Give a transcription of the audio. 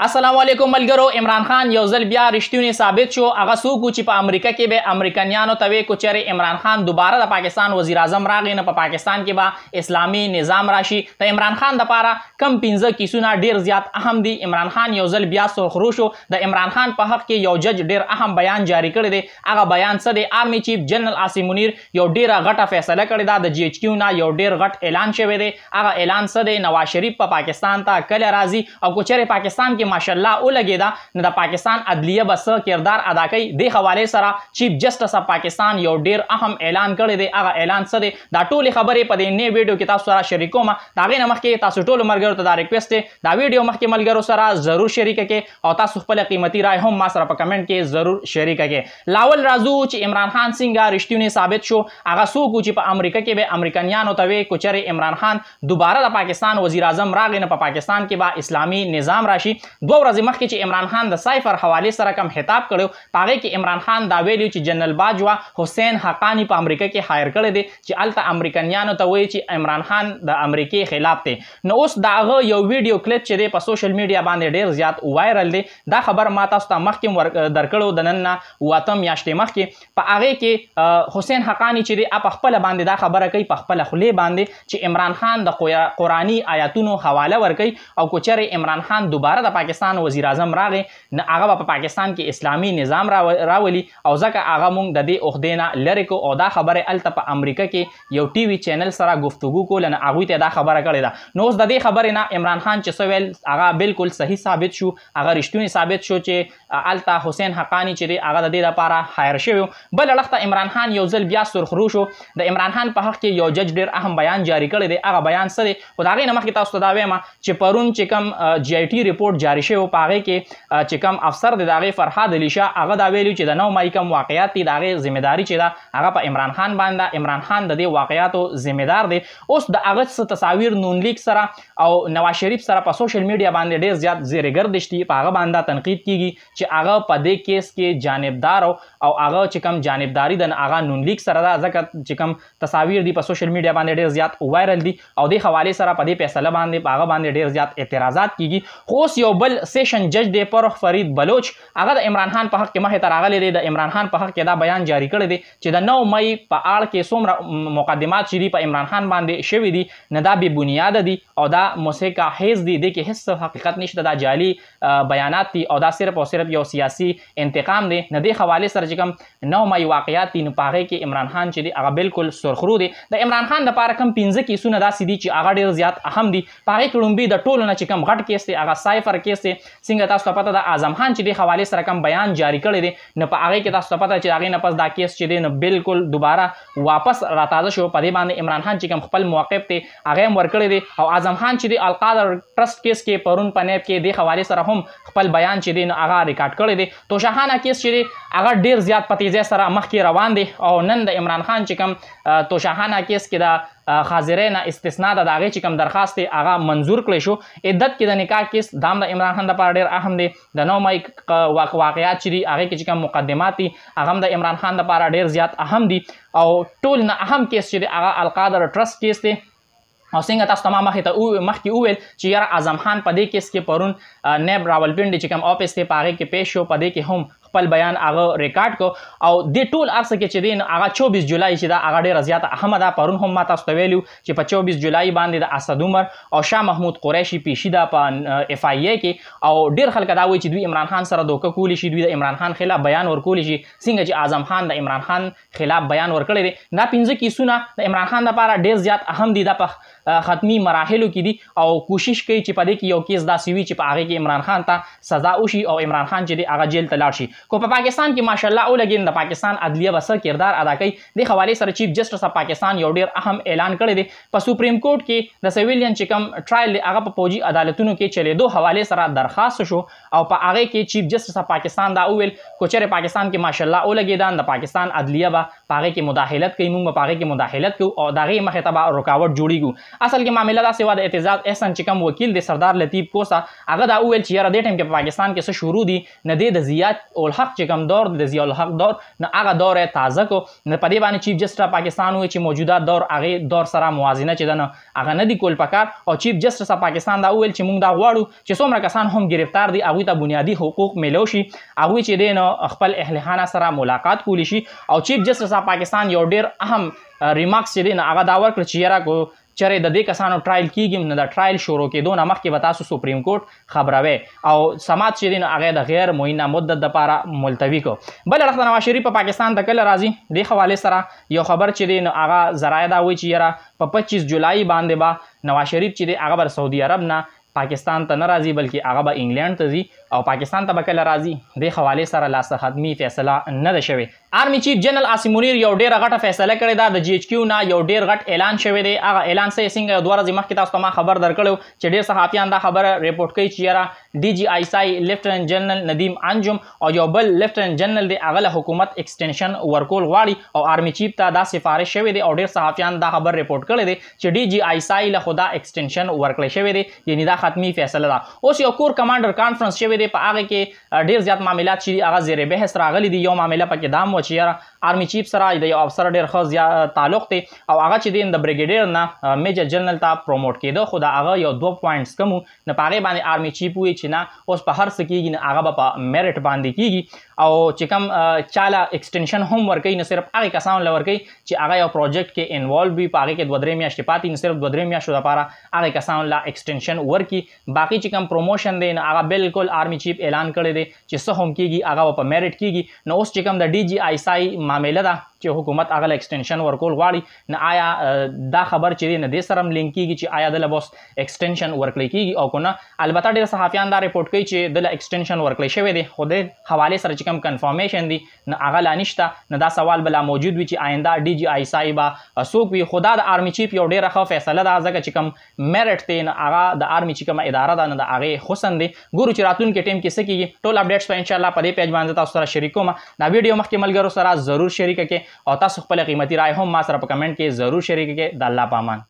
السلام علیکم ملګرو. عمران خان یو ځل بیا رښتونی ثابت شو. هغه څوک چې په امریکا کې به امریکایانو ته وی کو چېرې عمران خان دوباره د پاکستان وزیر اعظم راغی نه په پاکستان کې به اسلامي نظام راشي. د عمران خان لپاره کم 15 کیسونه ډیر زیات اهم دي. عمران خان یو ځل بیا سرخرو شو. د عمران خان په حق کې یو جج ډیر اهم بیان جاری کړی دی. هغه بیان څه دی؟ آرمي چیف جنرال عاصم منیر یو ډیره غټه فیصله کړې ده. د جی ایچ کیو نه یو ډیر غټ اعلان شوی دی. هغه اعلان څه دی؟ نواز شریف په پاکستان ته کله راځي او کو چېرې پاکستان کې ماشاءالله نه د پاکستان عدلیه بس کردار ادا کوي. د حواله سره چیف جسټس اف پاکستان یو ډیر اهم اعلان کړی دی. هغه اعلان څه دی؟ دا ټول خبرې په دې نه ویډیو کې تاسو سره شریکوم. دا غي نه مخکې تاسو ټول مرګرو ته دا ریکوست دی دا ویډیو مخکې ملګرو سره ضرور شریک کړئ او تاسو خپل قیمتي رائے هم ما سره په کمنټ کې ضرور شریک کړئ. لاول راځو چې عمران خان څنګه رښتونی ثابت شو. هغه څوک چې په امریکا کې به امریکایانو ته وی کو چېرې عمران خان دوباره د پاکستان وزیر اعظم راغی نه په پاکستان کې به اسلامي نظام راشي. دوه ورځې مخکې عمران خان د سایفر حواله سره کم خطاب کړو. پاغه کې عمران خان دا ویلو چې جنرال باجوا حسین حقانی په امریکا کې هایر کړی دی چې الته امریکایانو ته وایي چې عمران خان د امریکای خلاف دی. نو اوس داغه یو ویډیو کلیپ چې دی په سوشل میډیا باندې ډیر زیات وایرل دی. دا خبر ما تاسو ته مخکې درکړو د نن نه واتم میاشتې مخکې. په هغه کې حسین حقانی چې دی په خپل باندې دا خبره کوي په خپل خولې باندې چې عمران خان د قرآنی آیاتونو حواله ورکوي او کو چېرې عمران خان دوباره د پاکستان وزیر اعظم راغی نه هغه په پاکستان کې اسلامي نظام راولي او ځکه هغه مونږ د دې عہدې نه لرې کو او دا خبره الته په امریکا کې یو ټي وي چینل سره گفتگو کول نه هغوی ته دا خبره کړې ده. نو اوس د دې خبرې نه عمران خان چې څه ویل هغه بالکل صحیح ثابت شو. هغه رښتونی ثابت شو چې الته حسین حقانی چې دی هغه د دې لپاره هایر شوی. بل اړخ ته عمران خان یو ځل بیا سرخرو شو. د عمران خان په حق کې یو جج ډیر اهم بیان جاری کړی دی. هغه بیان څه دی؟ خو د هغې نه مخکې تاسو ته دا وایم چې پرون چې کوم جی آی ټي ریپورټ جاری شوی په هغې کې چې کوم افسر دی د هغې فرهاد علي شاه هغه دا ویلي چې د 9 مای کوم واقعیات دي د هغې ذمهداري چې ده هغه په عمران خان باندې. عمران خان د دې واقعیاتو ذمهدار دی. اوس د هغه څه تصاویر نون لیک سره او نواز شریف سره په سوشل میډیا باندې ډیر زیات زیرې ګردش دي. په هغه باندې تنقید کیږي چې هغه په دې کیس کې جانبدار او هغه چې کوم جانبداري د هغه نون لیک سره ده ځکه چې کوم تصاویر دي په سوشل میډیا باندې ډیر زیات وایرل دي او د حواله سره په دې فیصله باندې په هغه باندې ډیر زیات اعتراضات کیږي. خو اوس یو بل سیشن جج دی فرخ فرید بلوچ هغه د عمران خان په حق کې مخې ته راغلی دی. د عمران خان په حق کې دا بیان جاری کړی دی چې د 9 مای په اړه کې څومره مقدمات چې دي په عمران خان باندې شوي دي نه دا بې بنیاده دي او دا موسیقه حیز دي. د کې هیڅ حقیقت نشته. دا جعلي بیانات دي او دا صرف او صرف یو سیاسي انتقام دی. نه دې حوالې سره چې کوم 9 مای واقعیات دي نو په هغې کې عمران خان چې دی هغه بالکل سرخرو دی. د عمران خان دپاره کوم 15 کیسونه داسې دي چې هغه ډېر زیات اهم دي. په هغې کې لومبي د ټولو نه چې کوم غټ کیس دی هغه سایفر کیس دی. څنګه تاسو ته پته ده اعظم خان چې دې حوالې سره کوم بیان جاری کړی دی نو په هغې کې تاسو ته پته چې هغې نه پس دا کیس چې دی نو بالکل دوباره واپس راتازه شو. په دې باندې عمران خان چې کوم خپل موقف دی هغه هم ورکړی دی او اعظم خان چې دی القادر ټرسټ کیس کې پرون په نیب کې دې حوالې سره هم خپل بیان چې دی نو هغه ریکارډ کړی دی. توشاخانه کیس چې دی هغه ډیر زیات په تیزۍ سره مخکې روان دی او نن د عمران خان چې کوم توشاخانه کیس کې د حاضرین استثناء د هغې چې کوم درخواست دی هغه منظور کړی شو. عدت کې د نکاح کیس دا هم د عمران خان لپاره ډېر اهم دی. د 9 مای واقعیات چې دي هغې کې چې کوم مقدمات دي هغه هم د عمران خان لپاره ډېر زیات اهم دي او ټول نه اهم کیس چې دی هغه القادر ټرسټ کیس دی. او څنګه تاسو ته ما مخکې وویل چې یاره اعظم خان په دې کیس کې پرون نیب راولپنډي چې کوم آفس دی په هغې کې پیش شو. په دې کې هم خپل بیان هغه ریکارډ کو او د ټول ارڅه کې چې دی هغه 24 جولای چې دا هغه ډیره زیاته اهمه ده. پرون هم ما تاسو ته ویلو چې په 24 جولای باندې د اسد عمر او شاه محمود قریشي پیشي ده په اف آی ای کې او ډیر خلک دا وایي چې دوی عمران خان سره دوکه کولی شي دوی د عمران خان خلاف بیان ورکولی شي څنګه چې اعظم خان د عمران خان خلاف بیان ورکړی دی. دا 15 کیسونه د عمران خان لپاره ډیر زیات اهم دي. دا په ختمي مراحلو کې دي او کوشش کوي چې په دې کې یو کیس داسې وي چې په هغې کې عمران خان ته سزا وشي او عمران خان چې دی هغه جیل ته لاړ شي. کو په پاکستان کې ماشاءالله ولګین د پاکستان عدلیه به څه کردار ادا کوي. د حوالې سره چیف جسټس اف پاکستان یو ډیر اهم اعلان کړی دی. په سپریم کورټ کې د سویلین چې کوم ټرایل دی هغه په فوجي عدالتونو کې چلېدو حوالې سره درخواست شو او په هغې کې چیف جسټس اف پاکستان دا وویل کو چېرې پاکستان کې ماشاءالله ولګېدان د پاکستان عدلیه به په هغې کې مداخلت کوي موږ به په هغې کې مداخلت کوو او د هغې مخې ته به رکاوټ جوړېږو. اصل کې معامله داسې وه د اعتزاز احسن چې کوم وکیل دی سردار لطیف کوسه هغه دا وویل چې یاره دې ټایم کې په پاکستان کې څه شروع دي نه دی د زیات الحق چې کوم دور د ضیاء الحق دور نه هغه دور تازه کو نه په دې باندې چیف جسټس پاکستان وایي چې موجوده دور هغه دور سره موازنه چې ده هغه نه دی کول پکار او چیف جسټس پاکستان دا ویل چې موږ دا غواړو چې څومره کسان هم گرفتار دي هغوی ته بنیادي حقوق میلو شي هغوی چې دی نو خپل اهل سره ملاقات کولی شي او چیف جسټس پاکستان یو ډیر اهم ریمارکس چې دی نو هغه دا ورکړه چې یاره کو چرې د دې کسانو ټرایل کیږي نو د ټرایل شروع کېدو نه مخکې به تاسو سپریم کورټ خبروي او سماعت چې دی نو هغه د غیر معینه مدت دپاره ملتوي کو بل اړخ ته نواز شریف په پاکستان ته کله راځي دې حوالې سره یو خبر چې دی نو هغه ذرایع دا وایي چې یاره په 25 جولای باندې به نواز شریف چې دی هغه به سعودي عرب نه پاکستان ته نه راځي بلکې هغه به انګلینډ ته ځي او پاکستان ته به کله راځي دې حوالې سره لاسته ختمي فیصله نه ده شوې آرمی چیف جنرال عاصم منیر یو ډیره غټه فیصله کړې ده د جی ایچ کیو نه یو ډیر غټ اعلان شوی دی هغه اعلان څنګه 2 ورځې مخکې تاسو ته ما خبر درکړو چې ډیر صحافیان دا خبره ریپورټ کوي چې یاره ډي جی آی سای لیفټننټ جنرال ندیم انجم او یو بل لیفټننټ جنرال دی هغه له حکومت ایکسټنشن ورکول غواړي او آرمی چیف ته دا سفارش شوی دی او ډیر صحافیان دا خبر ریپورټ کړی دی چې ډي جی آی سای له خدا ایکسټنشن ورکړی شوی دی یعنی دا ختمي فیصله ده اوس یو کور کمانډر کانفرنس شوی دی په هغه کې ډیر زیات معاملات چې هغه زیر بحث راغلي دي یو معامله پکې دام و چې یاره آرمی چیف سره د یو افسر ډیر ښه تعلق دی او هغه چې دی د بریګیډیر نه میجر جنرال ته پروموټ کېده خو دا هغه یو 2 پوینټس کم نه په هغې باندې آرمی چیف وایي چې نه اوس په هر څه کېږي نه هغه به په میرټ باندې کېږي او چې کوم چاله ایکسټنشن هم ورکوي نه صرف هغې کسانو له ورکوي چې هغه یو پروجیکټ کې انوالو وي په هغې کې 2-3 میاشتې پاتې نه صرف 2-3 میاشتو دپاره هغې کسانو له ایکسټنشن ورکي باقي چې کوم پروموشن دی نه هغه بالکل آرمی چیف اعلان کړی دی چې څه هم کېږي هغه به په میرټ کېږي نو اوس چې کوم د ډي جی آی سای معامله ده چې حکومت هغه ایکسټنشن ورکول غواړي نه آیا دا خبر چې دی نه دې سره هم لینک کېږي چې آیا دله بس ایکسټنشن ورکړی کېږي او که نه البته ډېر صحافیان دا ریپورټ کوي چې دله ایکسټنشن ورکړی شوی دی خو د حوالې سره چې کوم کنفرمیشن دی نه هغه لا نشته نه دا سوال به لا موجود وي چې آینده ډي جی آی سای به څوک وي خو دا د آرمی چیف یو ډېره ښه فیصله ده ځکه چې کوم میرټ دی نه هغه د آرمی چې کومه اداره ده نه د هغې حسن دی ګورو چې راتلونکي ټیم کې څه کېږي ټول اپډیټس به انشاءالله په دې پیج باندې تاسو سره شریک کوم دا ویډیو مخکې ملګرو سره ضرور شریکه کړئ او تاسو خپل قیمتي رائے هم ما سره په کمنټ کې ضرور شریک کړئ د الله په امان